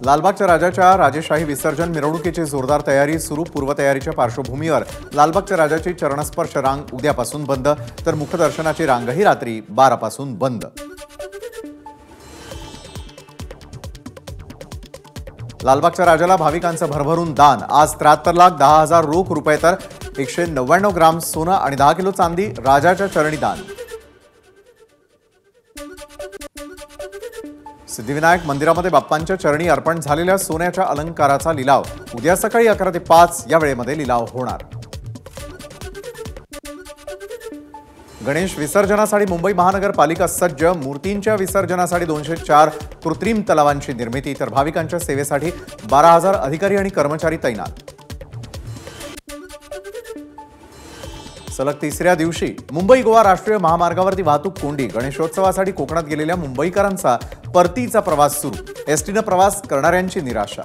लालबागच्या राजाच्या राजेशाही विसर्जन मिरवणुकीची जोरदार तयारी सुरू। पूर्वतयारीच्या पार्श्वभूमीवर लालबागच्या राजाची चरणस्पर्श रांग उद्यापासून बंद, तर मुखदर्शनाची रांगही रात्री 12 पासून बंद। लालबागच्या राजाला भाविकांचं भरभरून दान। आज 73,10,000 रोख रुपये तर 199 ग्राम सोनं आणि 10 किलो चांदी राजाच्या चरणी दान। सिद्धिविनायक मंदिरामध्ये बाप्पांच्या चरणी अर्पण झालेल्या सोन्याच्या अलंकाराचा लिलाव उद्या सकाळी 11 ते 5 या वेळेमध्ये लिलाव होणार। गणेश विसर्जनासाठी मुंबई महानगरपालिका सज्ज। मूर्तींच्या विसर्जनासाठी 204 कृत्रिम तलावांची निर्मिती, तर भाविकांच्या सेवेसाठी 12,000 अधिकारी आणि कर्मचारी तैनात। सलग तिसऱ्या दिवशी मुंबई गोवा राष्ट्रीय महामार्गावरती वाहतूक कोंडी। गणेशोत्सवासाठी कोकणात गेलेल्या मुंबईकरांचा परतीचा प्रवास सुरू। एसटीने प्रवास करणाऱ्यांची निराशा।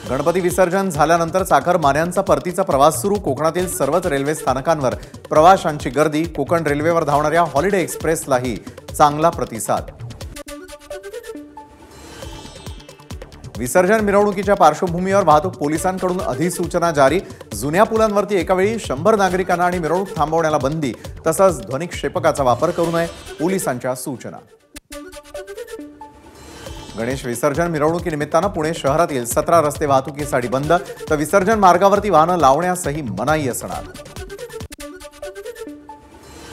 गणपती विसर्जन झाल्यानंतर चाकरमान्यांचा परतीचा प्रवास सुरू। कोकणातील सर्वच रेल्वे स्थानकांवर प्रवाशांची गर्दी। कोकण रेल्वेवर धावणाऱ्या हॉलिडे एक्सप्रेसलाही चांगला प्रतिसाद। विसर्जन मिरवणुकीच्या पार्श्वभूमीवर वाहतूक पोलिसांकडून अधिसूचना जारी। जुन्या पुलांवरती एकावेळी 100 नागरिकांना आणि मिरवणूक थांबवण्याला बंदी, तसंच ध्वनिक्षेपकाचा वापर करू नये, पोलिसांच्या सूचना। गणेश विसर्जन मिरवणुकीनिमित्तानं पुणे शहरातील 17 रस्ते वाहतुकीसाठी बंद, तर विसर्जन मार्गावरती वाहनं लावण्यासही मनाई असणार।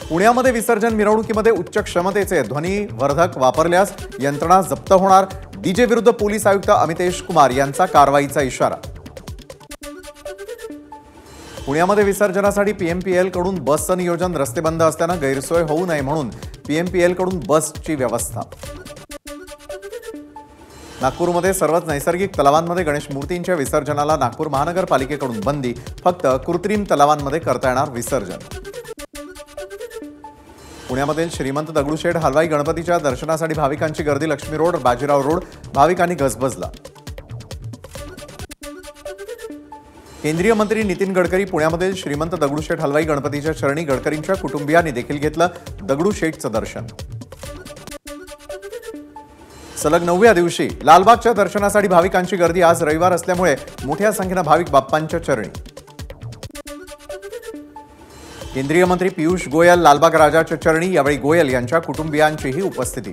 पुण्यामध्ये विसर्जन मिरवणुकीमध्ये उच्च क्षमतेचे ध्वनिवर्धक वापरल्यास यंत्रणा जप्त होणार। डीजे विरुद्ध पोलीस आयुक्त अमितेश कुमार यांचा कारवाईचा इशारा। पुण्यामध्ये विसर्जनासाठी पीएमपीएल कडून बसचं नियोजन। रस्ते बंद असल्यानं गैरसोय होऊ नये म्हणून पीएमपीएल कडून बसची व्यवस्था। नागपूरमध्ये सर्वच नैसर्गिक तलावांमध्ये गणेश मूर्तींच्या विसर्जनाला नागपूर महानगरपालिकेकडून बंदी। फक्त कृत्रिम तलावांमध्ये करता येणार विसर्जन। पुण्यामधील श्रीमंत दगडूशेठ हलवाई गणपतीच्या दर्शनासाठी भाविकांची गर्दी। लक्ष्मी रोड, बाजीराव रोड भाविकांनी गजबजला। केंद्रीय मंत्री नितीन गडकरी पुण्यामधील श्रीमंत दगडूशेठ हलवाई गणपतीच्या चरणी गडकरींच्या कुटुंबियांनी देखील घेतलं दगडूशेठचं दर्शन। सलग 9व्या दिवशी लालबागच्या दर्शनासाठी भाविकांची गर्दी। आज रविवार असल्यामुळे मोठ्या संख्येनं भाविक बाप्पांच्या चरणी। केंद्रीय मंत्री पियुष गोयल लालबाग राजाच्या चरणी। यावेळी गोयल यांच्या कुटुंबियांचीही उपस्थिती।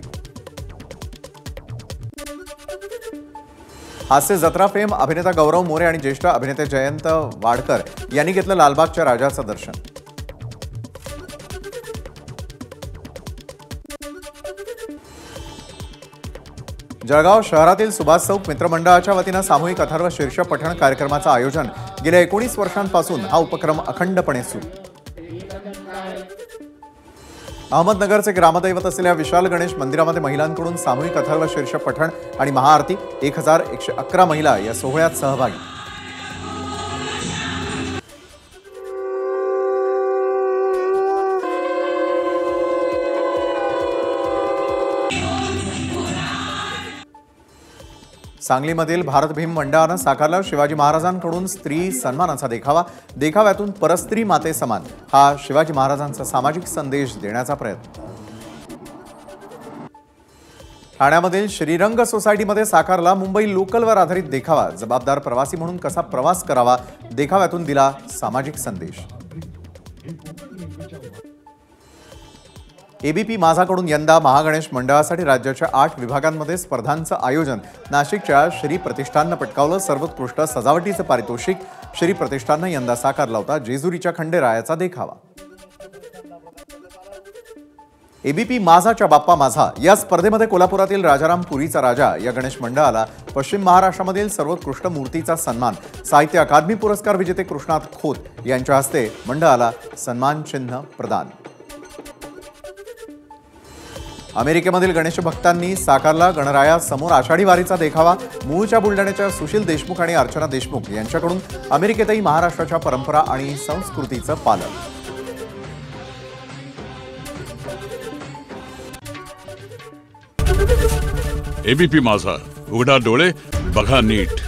हास्य जत्रा फेम अभिनेता गौरव मोरे आणि ज्येष्ठ अभिनेते जयंत वाडकर यांनी घेतलं लालबागच्या राजाचं दर्शन। जळगाव शहरातील सुभाष चौक मित्रमंडळाच्या वतीनं सामूहिक अथर्व शीर्ष पठण कार्यक्रमाचं आयोजन। गेल्या 19 वर्षांपासून हा उपक्रम अखंडपणे सुरू। अहमदनगरचे ग्रामदैवत असलेल्या विशाल गणेश मंदिरामध्ये महिलांकडून सामूहिक अथर्व शीर्ष पठण आणि महाआरती। 1111 महिला या सोहळ्यात सहभागी। सांगलीमधील भारत भीम मंडळानं साकारला शिवाजी महाराजांकडून स्त्री सन्मानाचा देखावा। देखाव्यातून परस्त्री माते समान हा शिवाजी महाराजांचा सामाजिक संदेश देण्याचा प्रयत्न। ठाण्यामधील श्रीरंग सोसायटीमध्ये साकारला मुंबई लोकलवर आधारित देखावा। जबाबदार प्रवासी म्हणून कसा प्रवास करावा, देखाव्यातून दिला सामाजिक संदेश। एबीपी माझाकडून यंदा महागणेश मंडळासाठी राज्याच्या 8 विभागांमध्ये स्पर्धांचं आयोजन। नाशिकच्या श्री प्रतिष्ठाननं पटकावलं सर्वोत्कृष्ट सजावटीचं पारितोषिक। श्री प्रतिष्ठाननं यंदा साकारला होता जेजुरीच्या खंडेरायाचा देखावा। एबीपी माझाच्या बाप्पा माझा या स्पर्धेमध्ये कोल्हापुरातील राजारामपुरीचा राजा या गणेश मंडळाला पश्चिम महाराष्ट्रामधील सर्वोत्कृष्ट मूर्तीचा सन्मान। साहित्य अकादमी पुरस्कार विजेते कृष्णात खोत यांच्या हस्ते मंडळाला सन्मान चिन्ह प्रदान। अमेरिकेमधील गणेश भक्तांनी साकारला गणरायासमोर आषाढी वारीचा देखावा। मूळच्या बुलढाण्याच्या सुशील देशमुख आणि अर्चना देशमुख यांच्याकडून अमेरिकेतही महाराष्ट्राच्या परंपरा आणि संस्कृतीचं पालन। एबीपी माझा, उघडा डोळे बघा नीट।